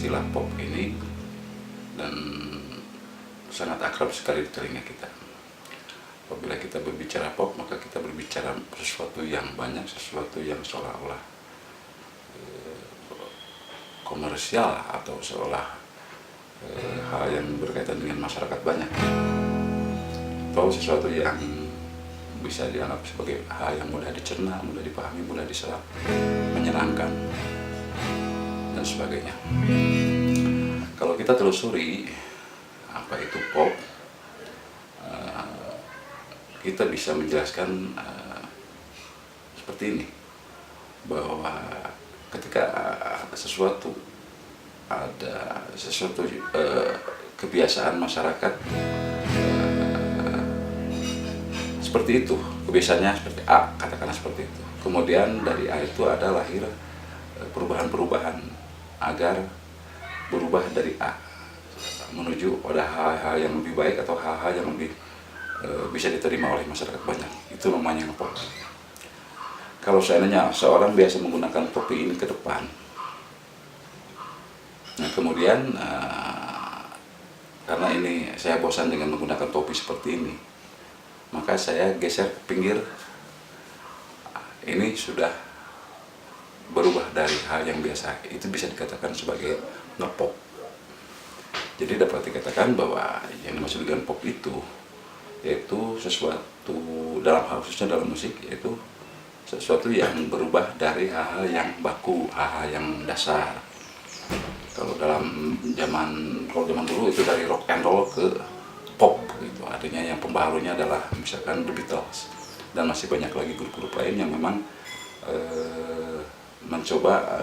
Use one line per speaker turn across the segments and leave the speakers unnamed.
istilah pop ini dan sangat akrab sekali di telinga kita. Apabila kita berbicara pop, maka kita berbicara sesuatu yang banyak, sesuatu yang seolah-olah komersial atau seolah hal yang berkaitan dengan masyarakat banyak, atau sesuatu yang bisa dianggap sebagai hal yang mudah dicerna, mudah dipahami, mudah diserap, menyenangkan, dan sebagainya. Kalau kita telusuri apa itu pop, kita bisa menjelaskan seperti ini, bahwa ketika ada sesuatu kebiasaan masyarakat seperti itu, kebiasaannya seperti A, katakanlah seperti itu. Kemudian dari A itu ada lahir perubahan-perubahan agar berubah dari A menuju pada hal-hal yang lebih baik atau hal-hal yang lebih bisa diterima oleh masyarakat banyak. Itu namanya pop. Kalau seandainya seorang biasa menggunakan topi ini ke depan, nah kemudian karena ini saya bosan dengan menggunakan topi seperti ini, maka saya geser ke pinggir. Ini sudah berubah dari hal yang biasa. Itu bisa dikatakan sebagai ngepop. Jadi dapat dikatakan bahwa yang dimaksud dengan pop itu yaitu sesuatu, dalam hal khususnya dalam musik, yaitu sesuatu yang berubah dari hal-hal yang baku, hal-hal yang dasar. Kalau zaman dulu itu dari rock and roll ke pop gitu. Artinya yang pembaharunya adalah misalkan The Beatles, dan masih banyak lagi grup-grup lain yang memang mencoba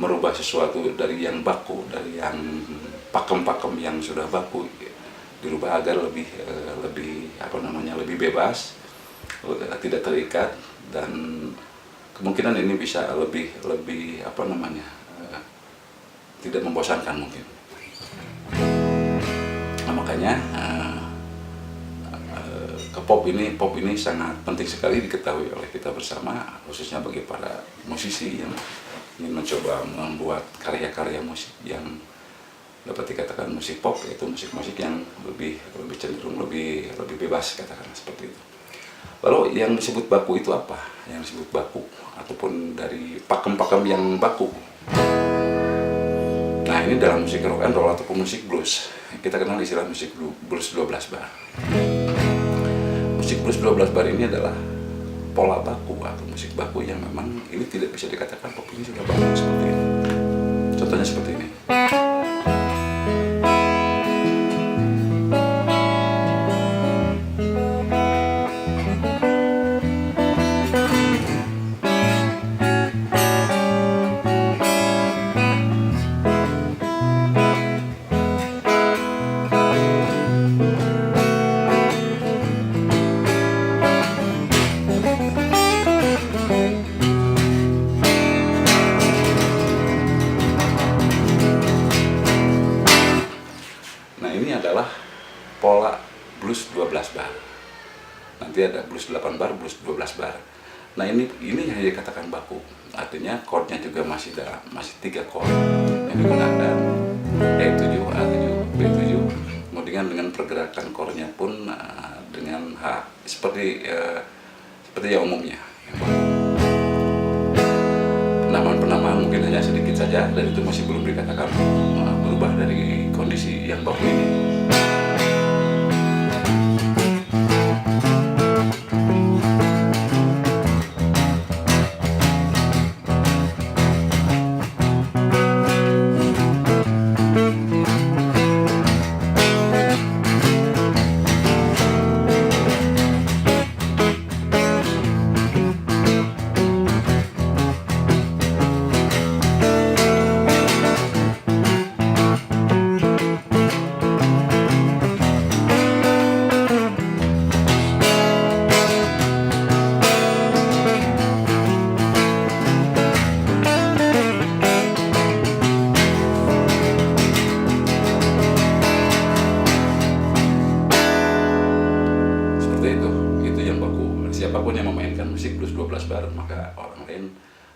merubah sesuatu dari yang baku, dari yang pakem-pakem yang sudah baku, dirubah agar lebih lebih bebas, tidak terikat, dan kemungkinan ini bisa lebih tidak membosankan mungkin. Nah, makanya pop ini sangat penting sekali diketahui oleh kita bersama, khususnya bagi para musisi yang ingin mencoba membuat karya-karya musik yang dapat dikatakan musik pop, yaitu musik-musik yang lebih cenderung lebih bebas, katakanlah seperti itu. Lalu yang disebut baku itu apa? Yang disebut baku ataupun dari pakem-pakem yang baku. Nah, ini dalam musik rock and roll ataupun musik blues, kita kenal istilah musik blues 12 bar. Musik blues 12 bar ini adalah pola baku atau musik baku yang memang ini tidak bisa dikatakan pop, ini sudah baku seperti ini. Contohnya seperti ini. Pola blues 12 bar. Nanti ada blues 8 bar, blues 12 bar. Nah, ini yang dikatakan baku. Artinya chordnya juga masih 3 chord yang digunakan, E7, A7, B7. Kemudian dengan pergerakan chordnya pun dengan seperti yang umumnya. Penamaan mungkin hanya sedikit saja, dan itu masih belum dikatakan berubah dari kondisi yang baku ini.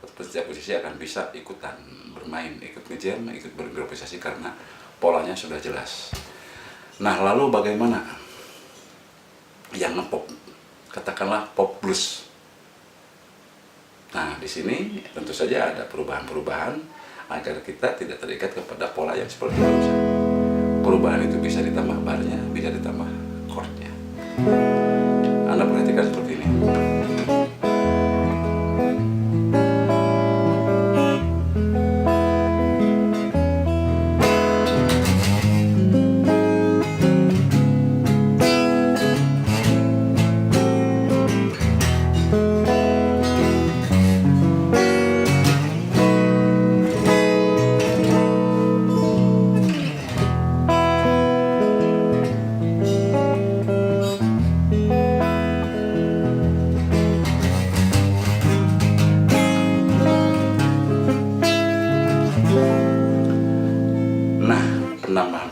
atau setiap musisi akan bisa ikutan bermain, ikut ngejam, ikut berimprovisasi karena polanya sudah jelas. Nah, lalu bagaimana yang ngepop? Katakanlah pop blues. Nah, di sini tentu saja ada perubahan-perubahan agar kita tidak terikat kepada pola yang seperti itu. Perubahan itu bisa ditambah barnya, bisa ditambah chordnya. Anda perhatikan seperti ini.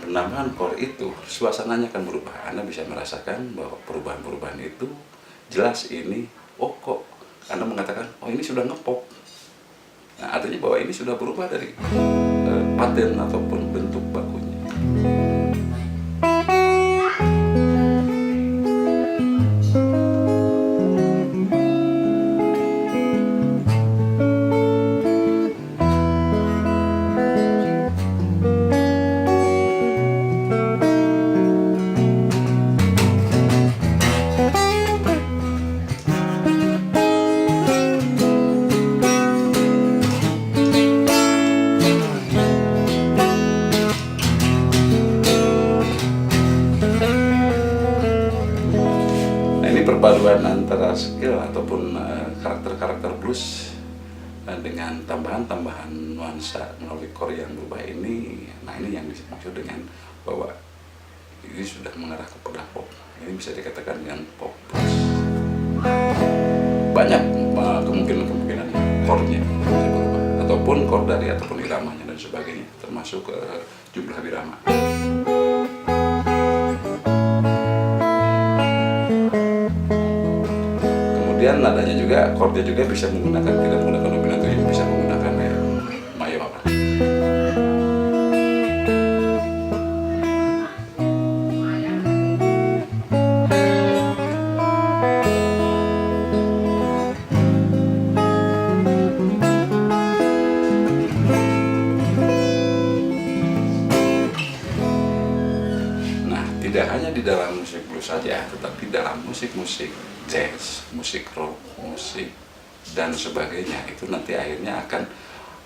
Penambahan chord itu, suasananya akan berubah. Anda bisa merasakan bahwa perubahan-perubahan itu jelas ini, oh kok Anda mengatakan, oh ini sudah ngepop. Nah, artinya bahwa ini sudah berubah dari pattern ataupun bentuk bakunya. Perpaduan antara skill ataupun karakter-karakter blues dengan tambahan-tambahan nuansa melalui chord yang berubah ini. Nah, ini yang dimaksud dengan bahwa ini sudah mengarah kepada pop. Ini bisa dikatakan dengan pop blues. Banyak kemungkinan chordnya bisa berubah, ataupun chord dari ataupun iramanya dan sebagainya, termasuk jumlah birama. Kemudian nadanya juga, chordnya juga bisa menggunakan, tidak menggunakan dominato, bisa menggunakan mayor apa. Nah, tidak hanya di dalam musik blues saja, tetapi dalam musik-musik jazz, musik rock, musik dan sebagainya itu nanti akhirnya akan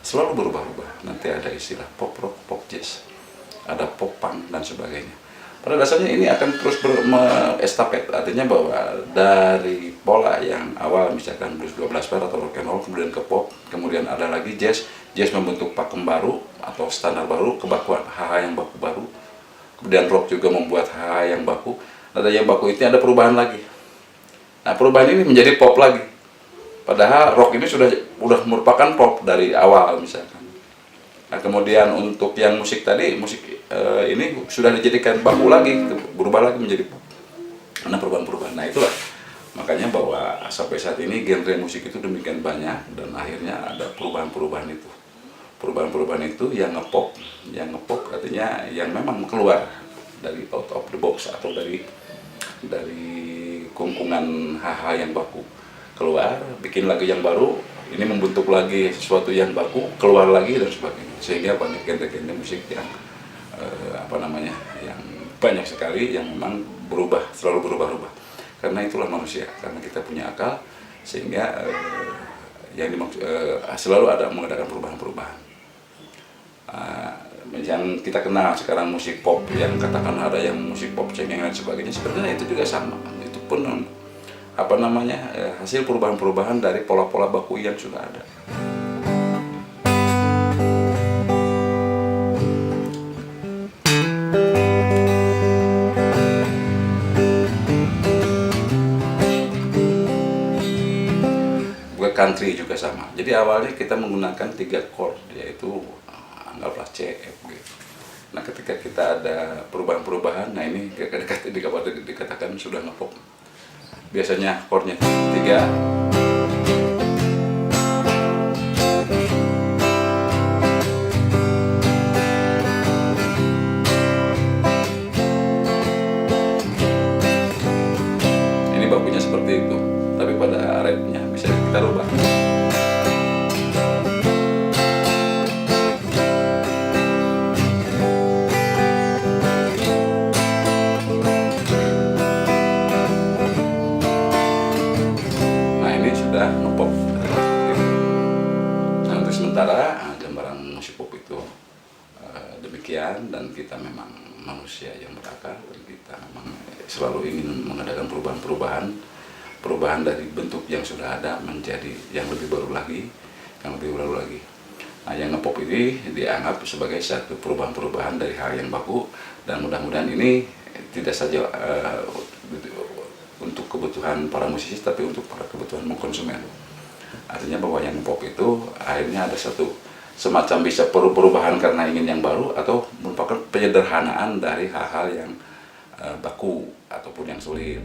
selalu berubah-ubah. Nanti ada istilah pop rock, pop jazz, ada pop punk dan sebagainya. Pada dasarnya ini akan terus estafet, artinya bahwa dari pola yang awal misalkan blues 12 bar atau rock and roll, kemudian ke pop, kemudian ada lagi jazz, jazz membentuk pakem baru atau standar baru, kebakuan hal yang baku baru. Kemudian rock juga membuat hal yang baku. Ada yang baku itu ada perubahan lagi. Nah, perubahan ini menjadi pop lagi. Padahal rock ini sudah merupakan pop dari awal misalkan. Nah, kemudian untuk yang musik tadi, musik ini sudah dijadikan baku lagi, berubah lagi menjadi pop. Karena perubahan-perubahan. Nah, itulah makanya bahwa sampai saat ini genre musik itu demikian banyak dan akhirnya ada perubahan-perubahan itu. Perubahan-perubahan itu yang ngepop artinya yang memang keluar dari out of the box atau dari kungkungan hal-hal yang baku, keluar, bikin lagu yang baru, ini membentuk lagi sesuatu yang baku, keluar lagi dan sebagainya. Sehingga banyak genre-genre musik yang yang banyak sekali yang memang berubah, selalu berubah-ubah. Karena itulah manusia, karena kita punya akal, sehingga selalu ada mengadakan perubahan-perubahan. Yang kita kenal sekarang musik pop, yang katakan ada yang musik pop cengeng dan sebagainya, sebenarnya itu juga sama. Itu pun hasil perubahan-perubahan dari pola-pola baku yang sudah ada. Country juga sama. Jadi awalnya kita menggunakan 3 chord, yaitu anggaplah C, F, G. Nah, ketika kita ada perubahan-perubahan, nah ini dikatakan sudah ngepop. Biasanya chordnya 3, demikian, dan kita memang manusia yang berakal, dan kita memang selalu ingin mengadakan perubahan dari bentuk yang sudah ada menjadi yang lebih baru lagi, Nah, yang ngepop ini dianggap sebagai satu perubahan dari hal yang baku, dan mudah-mudahan ini tidak saja untuk kebutuhan para musisi, tapi untuk para kebutuhan konsumen. Artinya bahwa yang ngepop itu akhirnya ada satu semacam bisa perubahan karena ingin yang baru, atau merupakan penyederhanaan dari hal-hal yang baku ataupun yang sulit.